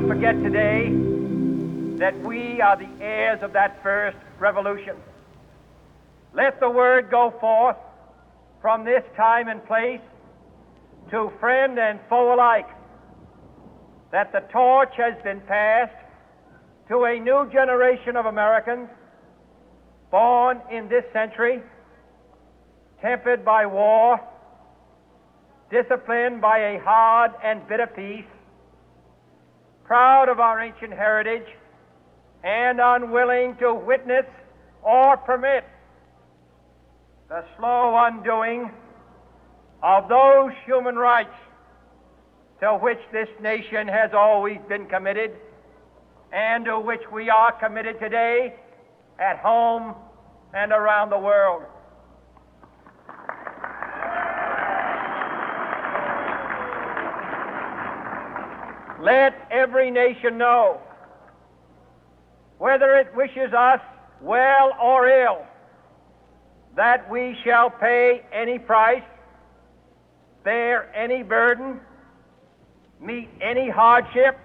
forget today that we are the heirs of that first revolution. Let the word go forth from this time and place to friend and foe alike that the torch has been passed to a new generation of Americans born in this century, tempered by war, disciplined by a hard and bitter peace, proud of our ancient heritage, and unwilling to witness or permit the slow undoing of those human rights to which this nation has always been committed and to which we are committed today at home and around the world. Let every nation know, whether it wishes us well or ill, that we shall pay any price, bear any burden, meet any hardship,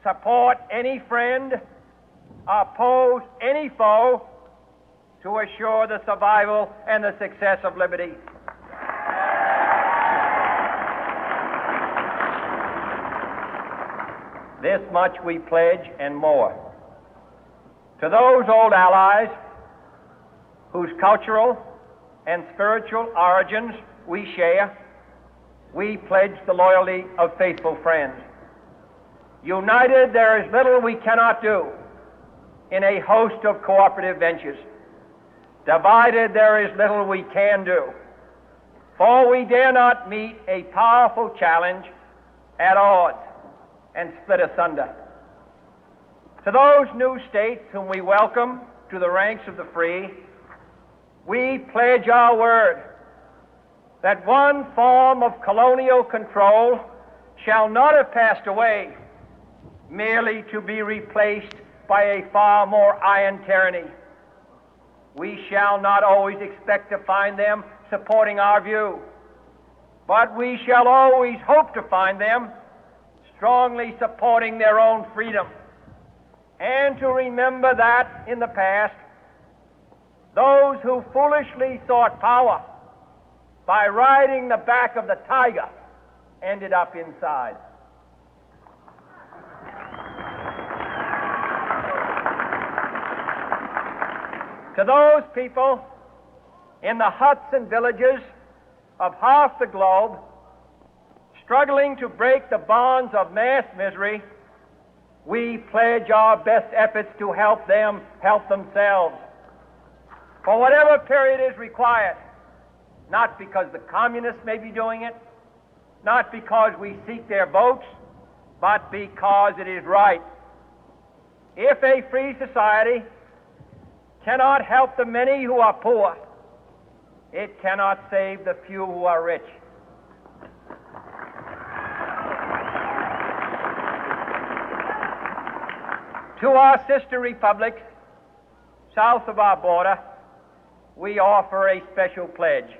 support any friend, oppose any foe to assure the survival and the success of liberty. This much we pledge and more. To those old allies whose cultural and spiritual origins we share, we pledge the loyalty of faithful friends. United, there is little we cannot do in a host of cooperative ventures. Divided, there is little we can do, for we dare not meet a powerful challenge at odds and split asunder. To those new states whom we welcome to the ranks of the free, we pledge our word that one form of colonial control shall not have passed away merely to be replaced by a far more iron tyranny. We shall not always expect to find them supporting our view, but we shall always hope to find them strongly supporting their own freedom, and to remember that in the past, those who foolishly sought power by riding the back of the tiger ended up inside. To those people in the huts and villages of half the globe struggling to break the bonds of mass misery, we pledge our best efforts to help them help themselves for whatever period is required, not because the communists may be doing it, not because we seek their votes, but because it is right. If a free society cannot help the many who are poor, it cannot save the few who are rich. To our sister republics south of our border, we offer a special pledge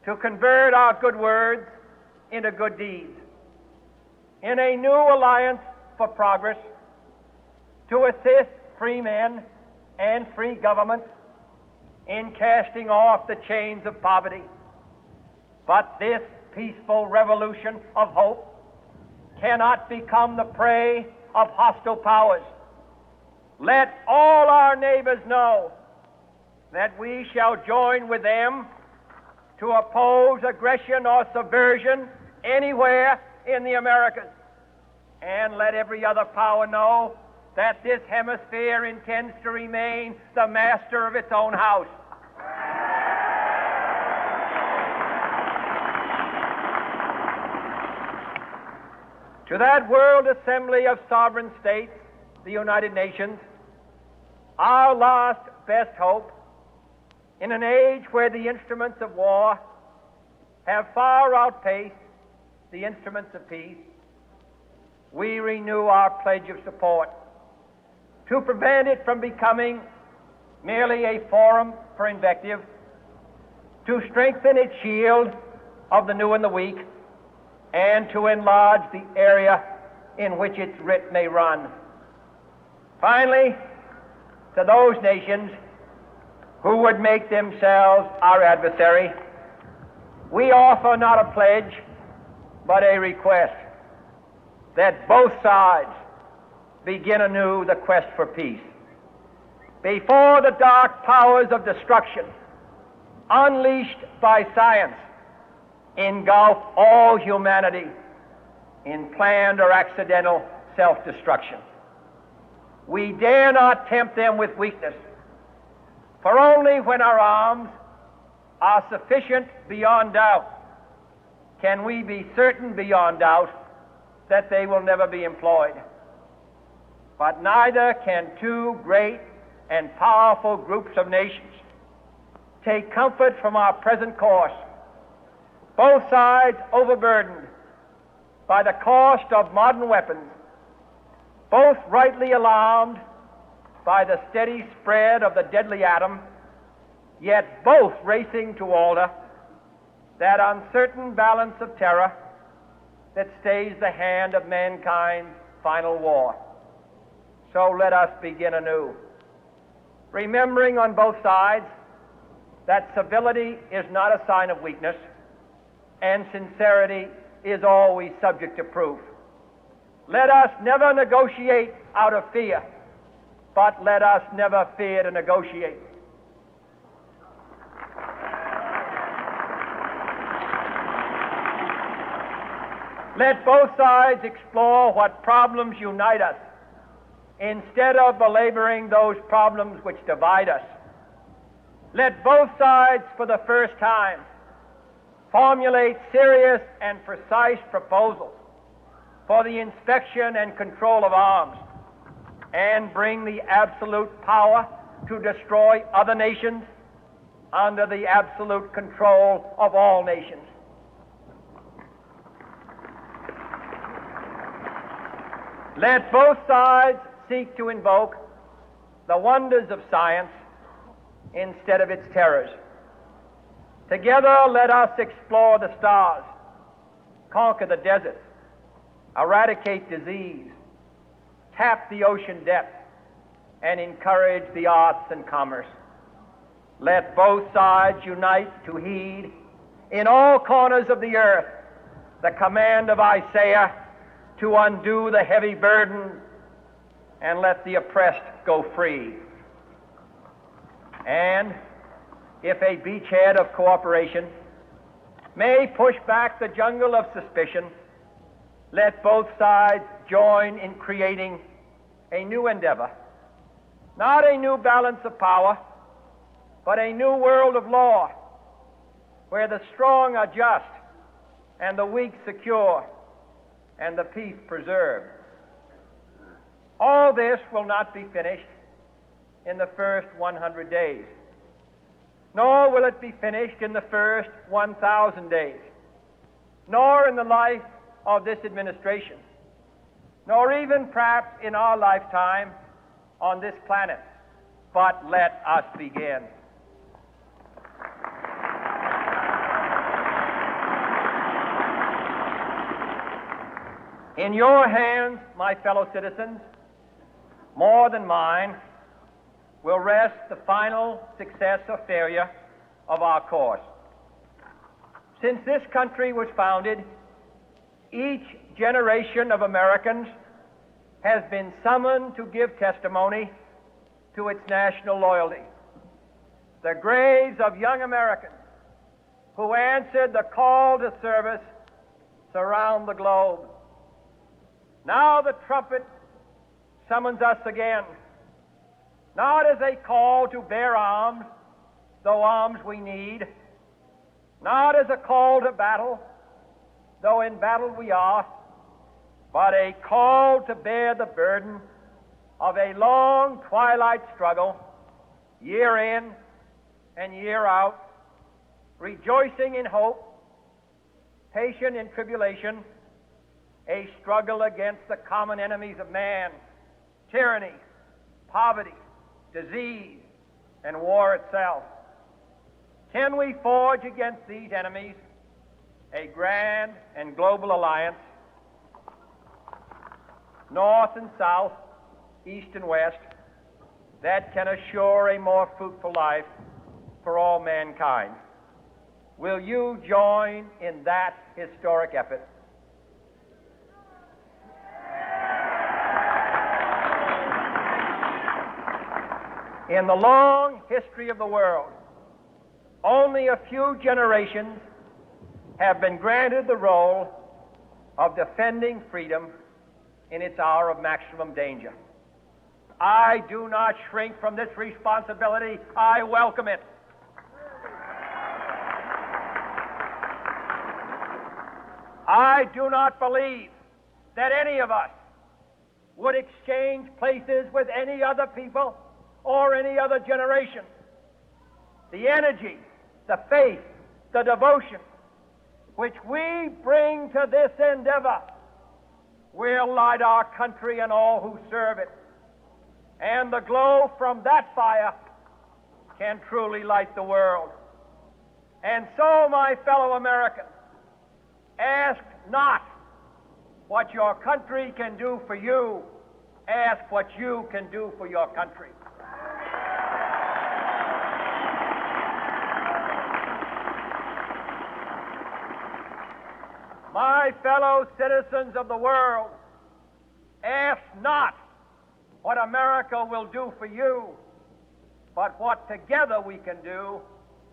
to convert our good words into good deeds in a new alliance for progress, to assist free men and free governments in casting off the chains of poverty. But this peaceful revolution of hope cannot become the prey of hostile powers. Let all our neighbors know that we shall join with them to oppose aggression or subversion anywhere in the Americas. And let every other power know that this hemisphere intends to remain the master of its own house. To that World Assembly of Sovereign States, the United Nations, our last best hope, in an age where the instruments of war have far outpaced the instruments of peace, we renew our pledge of support to prevent it from becoming merely a forum for invective, to strengthen its shield of the new and the weak, and to enlarge the area in which its writ may run. Finally, to those nations who would make themselves our adversary, we offer not a pledge, but a request that both sides begin anew the quest for peace. Before the dark powers of destruction, unleashed by science, engulf all humanity in planned or accidental self-destruction, we dare not tempt them with weakness, for only when our arms are sufficient beyond doubt can we be certain beyond doubt that they will never be employed. But neither can two great and powerful groups of nations take comfort from our present course, both sides overburdened by the cost of modern weapons, both rightly alarmed by the steady spread of the deadly atom, yet both racing to alter that uncertain balance of terror that stays the hand of mankind's final war. So let us begin anew, remembering on both sides that civility is not a sign of weakness, and sincerity is always subject to proof. Let us never negotiate out of fear, but let us never fear to negotiate. Let both sides explore what problems unite us, instead of belaboring those problems which divide us. Let both sides, for the first time, formulate serious and precise proposals for the inspection and control of arms, and bring the absolute power to destroy other nations under the absolute control of all nations. Let both sides seek to invoke the wonders of science instead of its terrors. Together, let us explore the stars, conquer the deserts, eradicate disease, tap the ocean depths, and encourage the arts and commerce. Let both sides unite to heed in all corners of the earth the command of Isaiah to undo the heavy burden and let the oppressed go free. And if a beachhead of cooperation may push back the jungle of suspicion, let both sides join in creating a new endeavor, not a new balance of power, but a new world of law, where the strong are just and the weak secure and the peace preserved. All this will not be finished in the first 100 days, nor will it be finished in the first 1,000 days, nor in the life of this administration, nor even perhaps in our lifetime on this planet. But let us begin. In your hands, my fellow citizens, more than mine, will rest the final success or failure of our course. Since this country was founded, each generation of Americans has been summoned to give testimony to its national loyalty. The graves of young Americans who answered the call to service surround the globe. Now the trumpet summons us again, not as a call to bear arms, though arms we need, not as a call to battle, though in battle we are, but a call to bear the burden of a long twilight struggle, year in and year out, rejoicing in hope, patient in tribulation, a struggle against the common enemies of man, tyranny, poverty, disease, and war itself. Can we forge against these enemies a grand and global alliance? north and south, east and west, that can assure a more fruitful life for all mankind. Will you join in that historic effort? In the long history of the world, only a few generations have been granted the role of defending freedom in its hour of maximum danger. I do not shrink from this responsibility. I welcome it. I do not believe that any of us would exchange places with any other people or any other generation. The energy, the faith, the devotion which we bring to this endeavor will light our country and all who serve it. And the glow from that fire can truly light the world. And so, my fellow Americans, ask not what your country can do for you. Ask what you can do for your country. My fellow citizens of the world, ask not what America will do for you, but what together we can do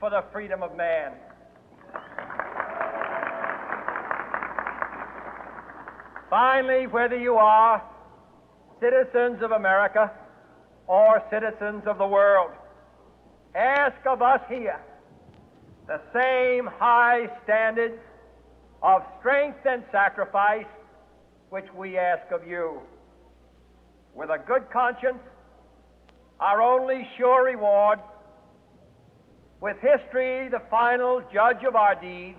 for the freedom of man. Finally, whether you are citizens of America or citizens of the world, ask of us here the same high standards of strength and sacrifice which we ask of you. With a good conscience, our only sure reward, with history the final judge of our deeds,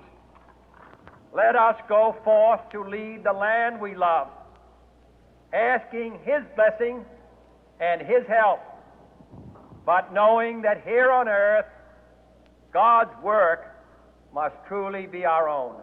let us go forth to lead the land we love, asking His blessing and His help, but knowing that here on earth, God's work must truly be our own.